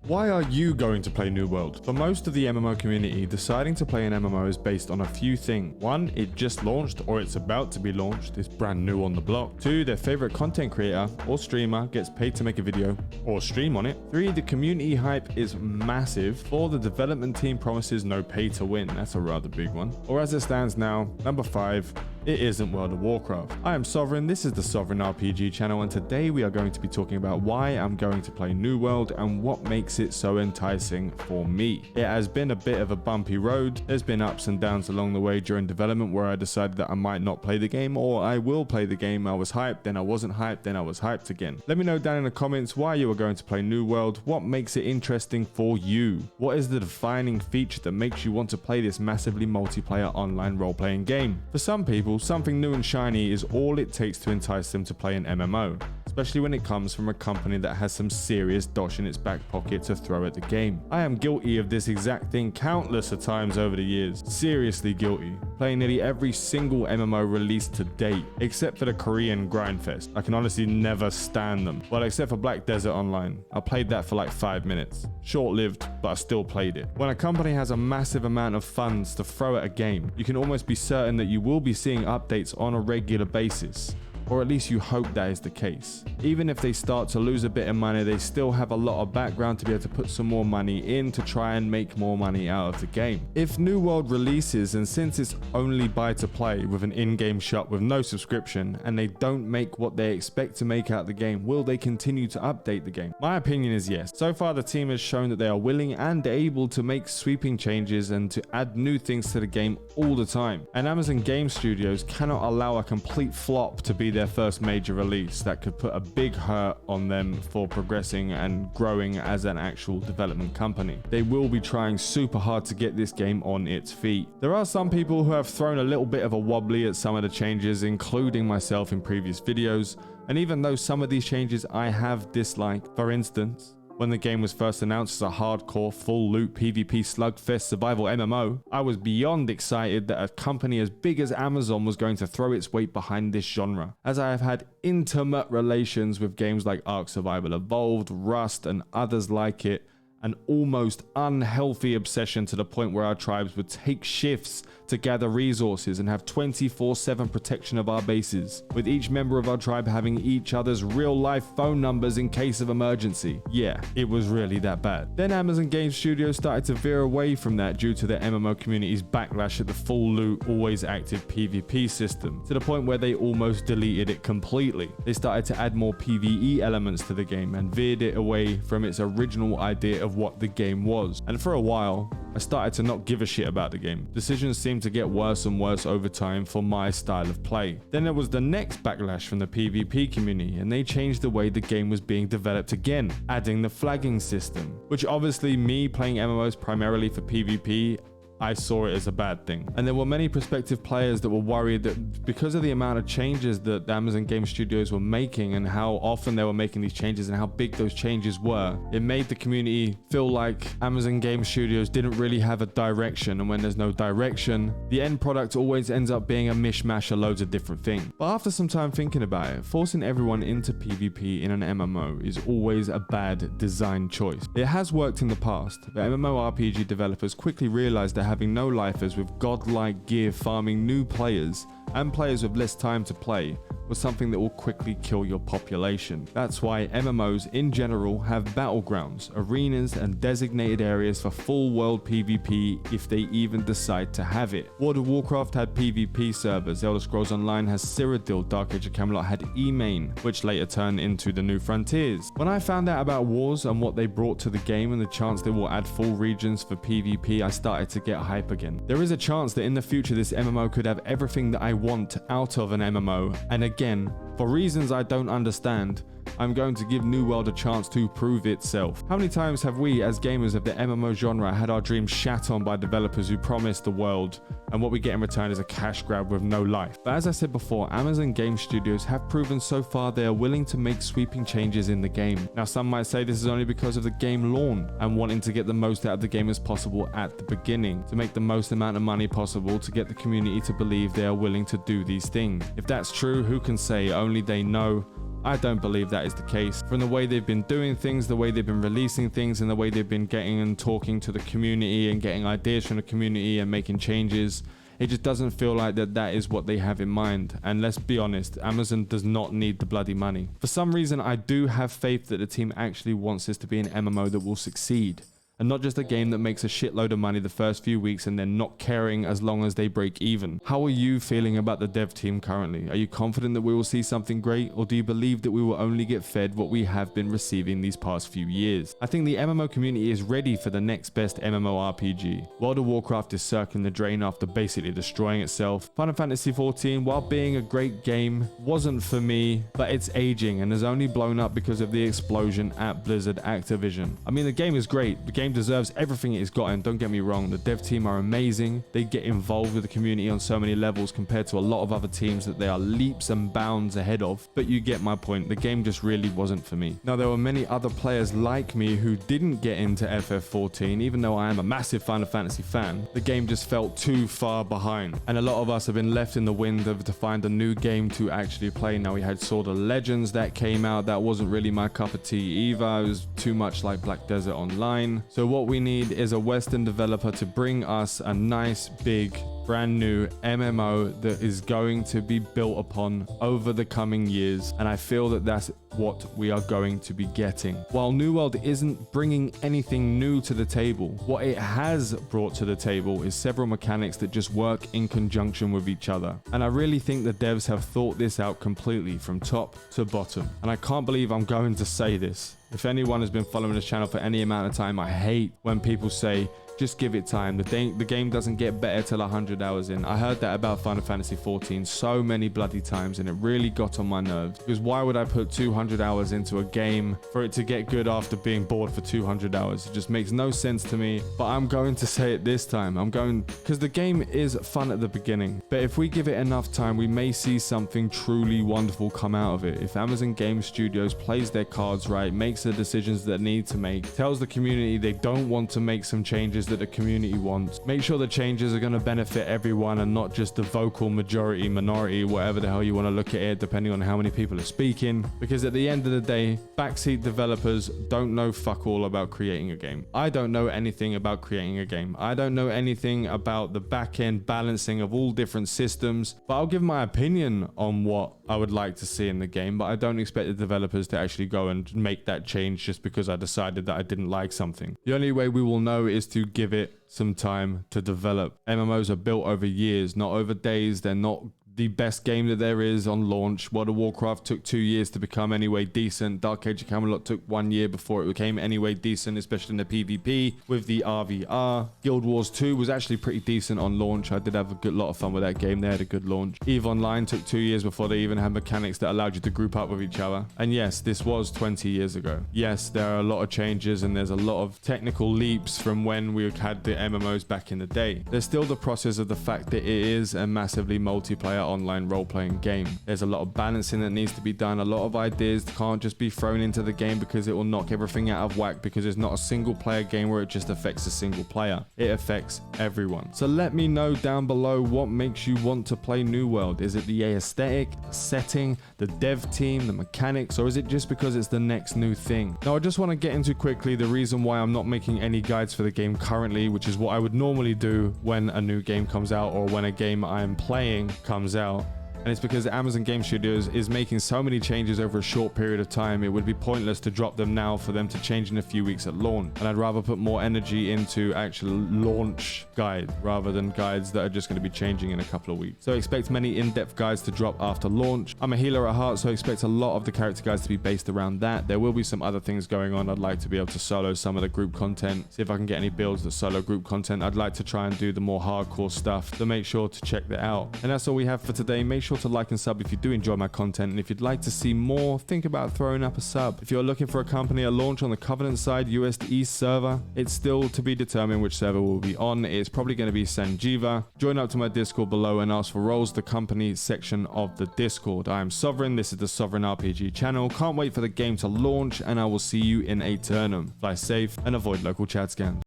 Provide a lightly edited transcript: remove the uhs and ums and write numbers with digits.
Why are you going to play New World? For most of the MMO community, deciding to play an MMO is based on a few things. 1, it just launched or it's about to be launched, it's brand new on the block. 2, their favorite content creator or streamer gets paid to make a video or stream on it. 3, the community hype is massive. 4, the development team promises no pay to win. That's a rather big one. Or as it stands now, number 5, it isn't World of Warcraft. I am Sovereign, this is the Sovereign RPG channel, and today we are going to be talking about why I'm going to play New World and what makes it so enticing for me. It has been a bit of a bumpy road. There's been ups and downs along the way during development where I decided that I might not play the game, or I will play the game. I was hyped, then I wasn't hyped, then I was hyped again. Let me know down in the comments why you are going to play New World, what makes it interesting for you. What is the defining feature that makes you want to play this massively multiplayer online role-playing game? For some people, something new and shiny is all it takes to entice them to play an MMO, especially when it comes from a company that has some serious dosh in its back pocket to throw at the game. I am guilty of this exact thing countless of times over the years. Seriously guilty. Playing nearly every single MMO released to date, except for the Korean Grindfest. I can honestly never stand them. Well, except for Black Desert Online. I played that for like 5 minutes. Short-lived, but I still played it. When a company has a massive amount of funds to throw at a game, you can almost be certain that you will be seeing updates on a regular basis. Or at least you hope that is the case. Even if they start to lose a bit of money, they still have a lot of background to be able to put some more money in to try and make more money out of the game. If New World releases, and since it's only buy to play with an in-game shop with no subscription, and they don't make what they expect to make out of the game, will they continue to update the game? My opinion is yes. So far the team has shown that they are willing and able to make sweeping changes and to add new things to the game all the time. And Amazon Game Studios cannot allow a complete flop to be their first major release that could put a big hurt on them for progressing and growing as an actual development company. They will be trying super hard to get this game on its feet. There are some people who have thrown a little bit of a wobbly at some of the changes, including myself in previous videos, and even though some of these changes I have disliked. For instance, when the game was first announced as a hardcore, full loot PvP slugfest survival MMO, I was beyond excited that a company as big as Amazon was going to throw its weight behind this genre, as I have had intimate relations with games like Ark Survival Evolved, Rust, and others like it, an almost unhealthy obsession to the point where our tribes would take shifts to gather resources and have 24/7 protection of our bases, with each member of our tribe having each other's real-life phone numbers in case of emergency. Yeah, it was really that bad. Then Amazon Game Studios started to veer away from that due to the MMO community's backlash at the full loot, always active PvP system, to the point where they almost deleted it completely. They started to add more PvE elements to the game and veered it away from its original idea of what the game was. And for a while, I started to not give a shit about the game. Decisions seemed to get worse and worse over time for my style of play. Then there was the next backlash from the PvP community, and they changed the way the game was being developed again, adding the flagging system, which obviously me playing MMOs primarily for PvP, I saw it as a bad thing. And there were many prospective players that were worried that because of the amount of changes that the Amazon Game Studios were making and how often they were making these changes and how big those changes were, it made the community feel like Amazon Game Studios didn't really have a direction, and when there's no direction, the end product always ends up being a mishmash of loads of different things. But after some time thinking about it, forcing everyone into PvP in an MMO is always a bad design choice. It has worked in the past, but MMORPG developers quickly realized that having no lifers with godlike gear farming new players and players with less time to play was something that will quickly kill your population. That's why MMOs in general have battlegrounds, arenas, and designated areas for full world PvP if they even decide to have it. World of Warcraft had PvP servers, Elder Scrolls Online has Cyrodiil, Dark Age of Camelot had E-Main, which later turned into the New Frontiers. When I found out about Wars and what they brought to the game and the chance they will add full regions for PvP, I started to get hype again. There is a chance that in the future this MMO could have everything that I want out of an MMO, and again, for reasons I don't understand, I'm going to give New World a chance to prove itself. How many times have we as gamers of the MMO genre had our dreams shat on by developers who promised the world, and what we get in return is a cash grab with no life? But as I said before, Amazon Game Studios have proven so far they are willing to make sweeping changes in the game. Now some might say this is only because of the game launch and wanting to get the most out of the game as possible at the beginning, to make the most amount of money possible to get the community to believe they are willing to do these things. If that's true, who can say? Only they know. I don't believe that is the case. From the way they've been doing things, the way they've been releasing things, and the way they've been getting and talking to the community and getting ideas from the community and making changes, it just doesn't feel like that is what they have in mind. And let's be honest, Amazon does not need the bloody money. For some reason, I do have faith that the team actually wants this to be an MMO that will succeed, and not just a game that makes a shitload of money the first few weeks and then not caring as long as they break even. How are you feeling about the dev team currently? Are you confident that we will see something great, or do you believe that we will only get fed what we have been receiving these past few years? I think the MMO community is ready for the next best MMORPG. World of Warcraft is circling the drain after basically destroying itself. Final Fantasy XIV, while being a great game, wasn't for me, but it's aging and has only blown up because of the explosion at Blizzard Activision. I mean, the game is great. The game deserves everything it's gotten, don't get me wrong. The dev team are amazing. They get involved with the community on so many levels compared to a lot of other teams that they are leaps and bounds ahead of, but you get my point. The game just really wasn't for me. Now, there were many other players like me who didn't get into FF14, even though I am a massive Final Fantasy fan. The game just felt too far behind, and a lot of us have been left in the wind to find a new game to actually play. Now, we had Sword of Legends that came out. That wasn't really my cup of tea either. It was too much like Black Desert Online. So what we need is a Western developer to bring us a nice, big, brand new MMO that is going to be built upon over the coming years, and I feel that that's what we are going to be getting. While New World isn't bringing anything new to the table, what it has brought to the table is several mechanics that just work in conjunction with each other, and I really think the devs have thought this out completely from top to bottom. And I can't believe I'm going to say this. If anyone has been following this channel for any amount of time, I hate when people say, just give it time. The game doesn't get better till 100 hours in. I heard that about Final Fantasy XIV so many bloody times, and it really got on my nerves. Because why would I put 200 hours into a game for it to get good after being bored for 200 hours? It just makes no sense to me. But I'm going to say it this time. Because the game is fun at the beginning. But if we give it enough time, we may see something truly wonderful come out of it. If Amazon Game Studios plays their cards right, makes the decisions that they need to make, tells the community they don't want to make some changes that the community wants, make sure the changes are going to benefit everyone and not just the vocal majority, minority, whatever the hell you want to look at it, depending on how many people are speaking. Because at the end of the day, backseat developers don't know fuck all about creating a game. I don't know anything about creating a game. I don't know anything about the back end balancing of all different systems, but I'll give my opinion on what I would like to see in the game. But I don't expect the developers to actually go and make that change just because I decided that I didn't like something. The only way we will know is to give it some time to develop. MMOs are built over years, not over days. They're not the best game that there is on launch. World of Warcraft took 2 years to become anyway decent. Dark Age of Camelot took 1 year before it became anyway decent, especially in the PvP with the RVR. Guild Wars 2 was actually pretty decent on launch. I did have a lot of fun with that game. They had a good launch. EVE Online took 2 years before they even had mechanics that allowed you to group up with each other. And yes, this was 20 years ago. Yes, there are a lot of changes and there's a lot of technical leaps from when we had the MMOs back in the day. There's still the process of the fact that it is a massively multiplayer online role-playing game. There's a lot of balancing that needs to be done. A lot of ideas can't just be thrown into the game because it will knock everything out of whack, because it's not a single player game where it just affects a single player. It affects everyone. So let me know down below what makes you want to play New World. Is it the aesthetic, the setting, the dev team, the mechanics, or is it just because it's the next new thing? Now, I just want to get into quickly the reason why I'm not making any guides for the game currently, which is what I would normally do when a new game comes out or when a game I'm playing comes out. And it's because Amazon Game Studios is making so many changes over a short period of time, it would be pointless to drop them now for them to change in a few weeks at launch. And I'd rather put more energy into actual launch guide rather than guides that are just going to be changing in a couple of weeks. So expect many in-depth guides to drop after launch. I'm a healer at heart, so expect a lot of the character guides to be based around that. There will be some other things going on. I'd like to be able to solo some of the group content, see if I can get any builds that solo group content. I'd like to try and do the more hardcore stuff, so make sure to check that out. And that's all we have for today. Make sure to like and sub if you do enjoy my content, and if you'd like to see more, think about throwing up a sub. If you're looking for a company at launch on the Covenant side, US East server, it's still to be determined which server we'll be on. It's probably going to be Sanjiva. Join up to my Discord below and ask for roles, the company section of the Discord. I am Sovereign, this is the Sovereign RPG channel. Can't wait for the game to launch, and I will see you in Aeternum. Fly safe and avoid local chat scams.